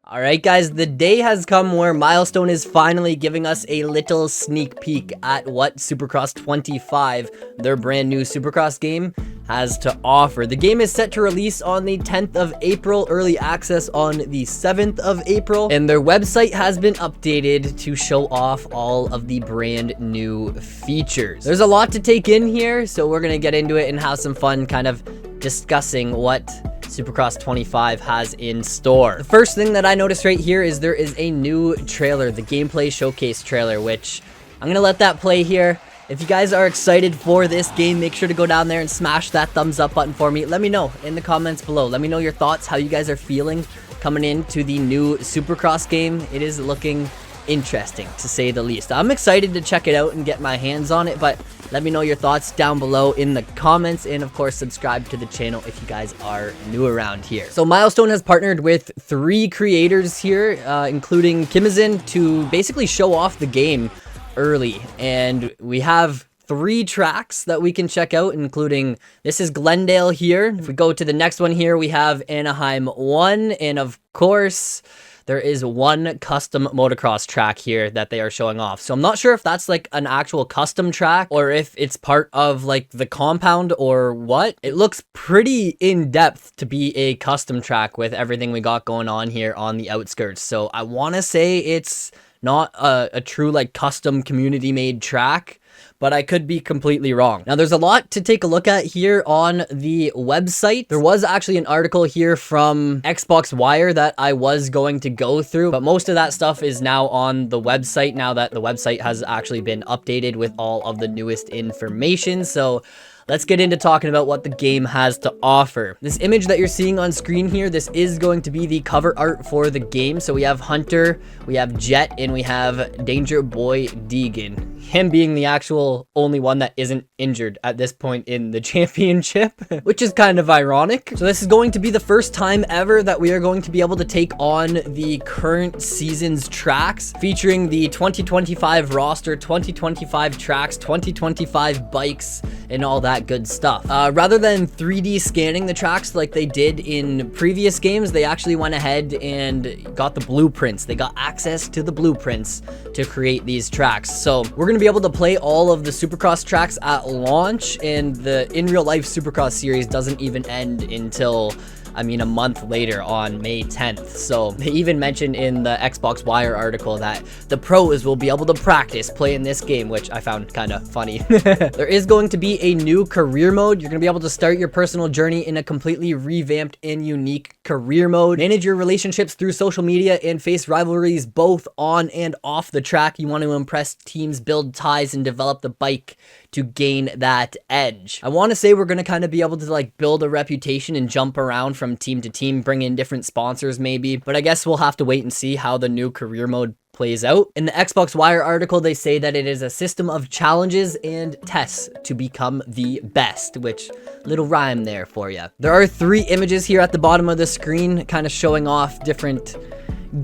Alright guys, the day has come where Milestone is finally giving us a little sneak peek at what Supercross 25, their brand new Supercross game, has to offer. The game is set to release on the 10th of April, early access on the 7th of April, and their website has been updated to show off all of the brand new features. There's a lot to take in here, so we're gonna get into it and have some fun kind of discussing what Supercross 25 has in store. The first thing that I noticed right here is there is a new trailer, the gameplay showcase trailer, which I'm gonna let that play here. If you guys are excited for this game, make sure to go down there and smash that thumbs up button for me. Let me know in the comments below. Let me know your thoughts, how you guys are feeling coming into the new Supercross game. It is looking interesting, to say the least. I'm excited to check it out and get my hands on it, but let me know your thoughts down below in the comments, and of course subscribe to the channel if you guys are new around here. So Milestone has partnered with 3 creators here, including Kimizin, to basically show off the game early, and we have 3 tracks that we can check out, including, this is Glendale here. If we go to the next one here, we have Anaheim 1, and of course there is one custom motocross track here that they are showing off. So I'm not sure if that's like an actual custom track or if it's part of like the compound or what. It looks pretty in depth to be a custom track with everything we got going on here on the outskirts. So I want to say it's not a true like custom community made track, but I could be completely wrong. Now, there's a lot to take a look at here on the website. There was actually an article here from Xbox Wire that I was going to go through, but most of that stuff is now on the website now that the website has actually been updated with all of the newest information. So let's get into talking about what the game has to offer. This image that you're seeing on screen here, this is going to be the cover art for the game. So we have Hunter, we have Jet, and we have Danger Boy Deegan. Him being the actual only one that isn't injured at this point in the championship, which is kind of ironic. So this is going to be the first time ever that we are going to be able to take on the current season's tracks, featuring the 2025 roster, 2025 tracks, 2025 bikes, and all that good stuff. Rather than 3D scanning the tracks like they did in previous games, they actually went ahead and got the blueprints. They got access to the blueprints to create these tracks. So we're gonna be able to play all of the Supercross tracks at launch, and the in real life Supercross series doesn't even end until, I mean, a month later on May 10th. So they even mentioned in the Xbox Wire article that the pros will be able to practice playing this game, which I found kind of funny. There is going to be a new career mode. You're going to be able to start your personal journey in a completely revamped and unique career mode. Manage your relationships through social media and face rivalries both on and off the track. You want to impress teams, build ties, and develop the bike to gain that edge. I want to say we're going to kind of be able to like build a reputation and jump around from team to team, bring in different sponsors maybe, but I guess we'll have to wait and see how the new career mode plays out. In the Xbox Wire article, they say that it is a system of challenges and tests to become the best, which little rhyme there for you. There are 3 images here at the bottom of the screen kind of showing off different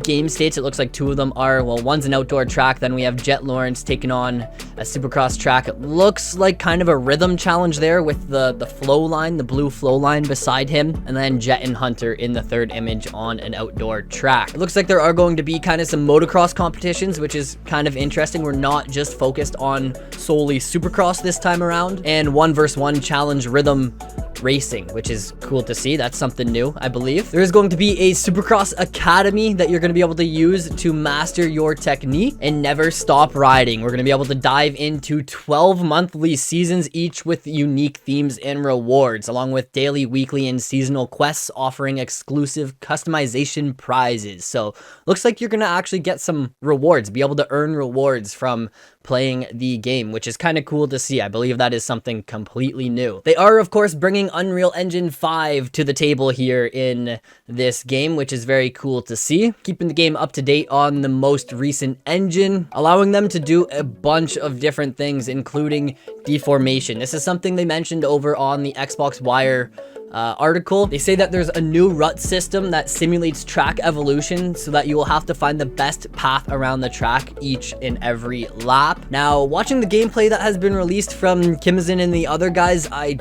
game states. It looks like 2 of them are, well, one's an outdoor track, then we have Jet Lawrence taking on a Supercross track. It looks like kind of a rhythm challenge there with the flow line, the blue flow line beside him, and then Jet and Hunter in the 3rd image on an outdoor track. It looks like there are going to be kind of some motocross competitions, which is kind of interesting. We're not just focused on solely Supercross this time around, and 1 vs 1 challenge rhythm racing, which is cool to see. That's something new, I believe. There is going to be a Supercross Academy that you're going to be able to use to master your technique and never stop riding. We're going to be able to dive into 12 monthly seasons, each with unique themes and rewards, along with daily, weekly, and seasonal quests offering exclusive customization prizes. So looks like you're going to actually get some rewards, be able to earn rewards from playing the game, which is kind of cool to see. I believe that is something completely new. They are, of course, bringing Unreal Engine 5 to the table here in this game, which is very cool to see. Keeping the game up to date on the most recent engine, allowing them to do a bunch of different things, including deformation. This is something they mentioned over on the Xbox Wire article. They say that there's a new rut system that simulates track evolution so that you will have to find the best path around the track each and every lap. Now, watching the gameplay that has been released from Kimizin and the other guys, I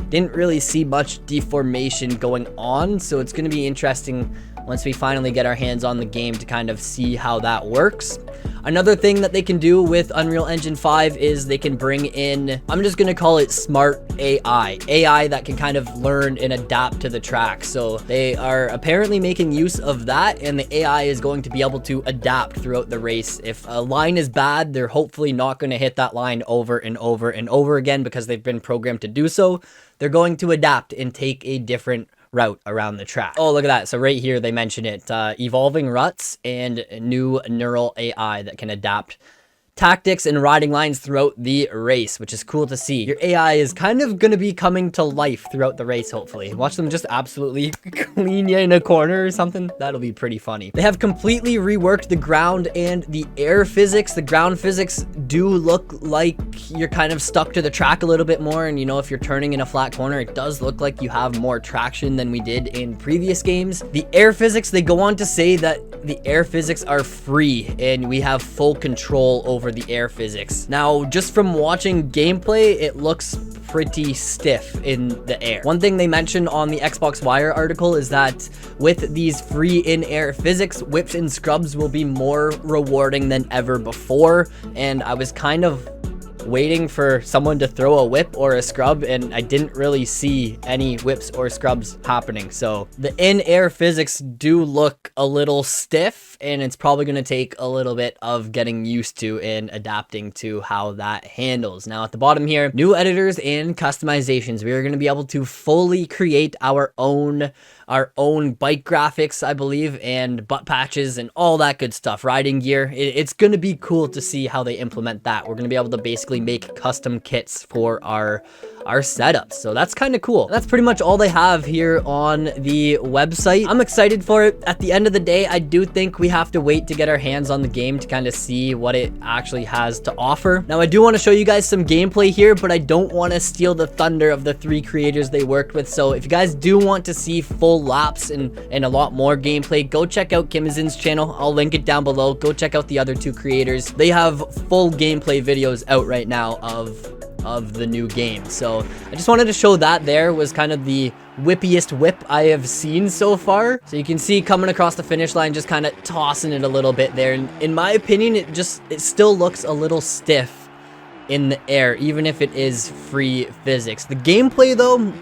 didn't really see much deformation going on, so it's going to be interesting once we finally get our hands on the game to kind of see how that works. Another thing that they can do with Unreal Engine 5 is they can bring in, I'm just going to call it smart AI that can kind of learn and adapt to the track. So they are apparently making use of that, and the AI is going to be able to adapt throughout the race. If a line is bad, they're hopefully not going to hit that line over and over and over again because they've been programmed to do so. They're going to adapt and take a different route around the track. Oh, look at that. So right here, they mention it, evolving ruts and new neural AI that can adapt tactics and riding lines throughout the race, which is cool to see. Your AI is kind of going to be coming to life throughout the race, hopefully. Watch them just absolutely clean you in a corner or something. That'll be pretty funny. They have completely reworked the ground and the air physics. The ground physics do look like you're kind of stuck to the track a little bit more, and you know, if you're turning in a flat corner, it does look like you have more traction than we did in previous games. The air physics, they go on to say that the air physics are free and we have full control over the air physics. Now, just from watching gameplay, it looks pretty stiff in the air. One thing they mentioned on the Xbox Wire article is that with these free in-air physics, whips and scrubs will be more rewarding than ever before, and I was kind of waiting for someone to throw a whip or a scrub, and I didn't really see any whips or scrubs happening. So the in-air physics do look a little stiff, and it's probably going to take a little bit of getting used to and adapting to how that handles. Now at the bottom here, new editors and customizations. We are going to be able to fully create our own bike graphics, I believe, and butt patches and all that good stuff, riding gear. It's going to be cool to see how they implement that. We're going to be able to basically make custom kits for our setups, so that's kind of cool. That's pretty much all they have here on the website. I'm excited for it. At the end of the day, I do think we have to wait to get our hands on the game to kind of see what it actually has to offer. Now, I do want to show you guys some gameplay here, but I don't want to steal the thunder of the 3 creators they worked with. So if you guys do want to see full laps and a lot more gameplay, go check out Kimizin's channel. I'll link it down below. Go check out the other 2 creators. They have full gameplay videos out right now of the new game. So I just wanted to show that. There was kind of the whippiest whip I have seen so far. So you can see coming across the finish line, just kind of tossing it a little bit there. And in my opinion, it still looks a little stiff in the air, even if it is free physics. The gameplay though,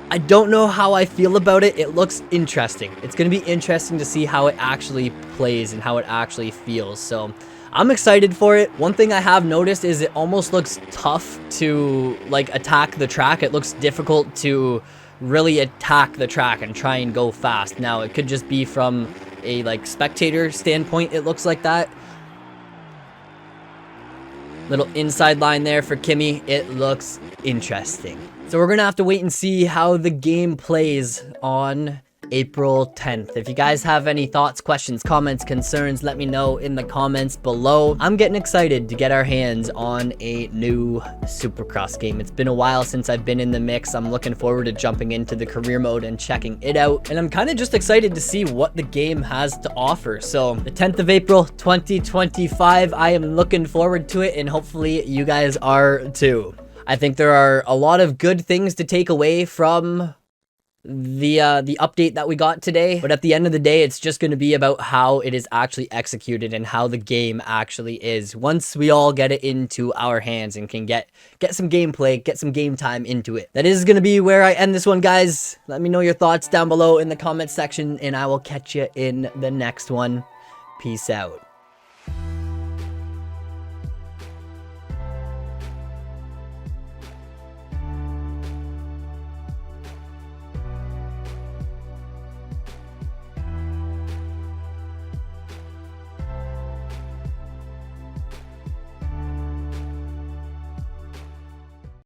I don't know how I feel about it. It looks interesting. It's going to be interesting to see how it actually plays and how it actually feels. So I'm excited for it. One thing I have noticed is it almost looks tough to like attack the track. It looks difficult to really attack the track and try and go fast. Now, it could just be from a like spectator standpoint. It looks like that. Little inside line there for Kimmy. It looks interesting. So we're going to have to wait and see how the game plays on April 10th. If you guys have any thoughts, questions, comments, concerns, let me know in the comments below. I'm getting excited to get our hands on a new Supercross game. It's been a while since I've been in the mix. I'm looking forward to jumping into the career mode and checking it out. And I'm kind of just excited to see what the game has to offer. So the 10th of April, 2025, I am looking forward to it, and hopefully you guys are too. I think there are a lot of good things to take away from the update that we got today, but at the end of the day, it's just going to be about how it is actually executed and how the game actually is once we all get it into our hands and can get some gameplay, get some game time into it. That is going to be where I end this one, guys. Let me know your thoughts down below in the comment section, and I will catch you in the next one. Peace out.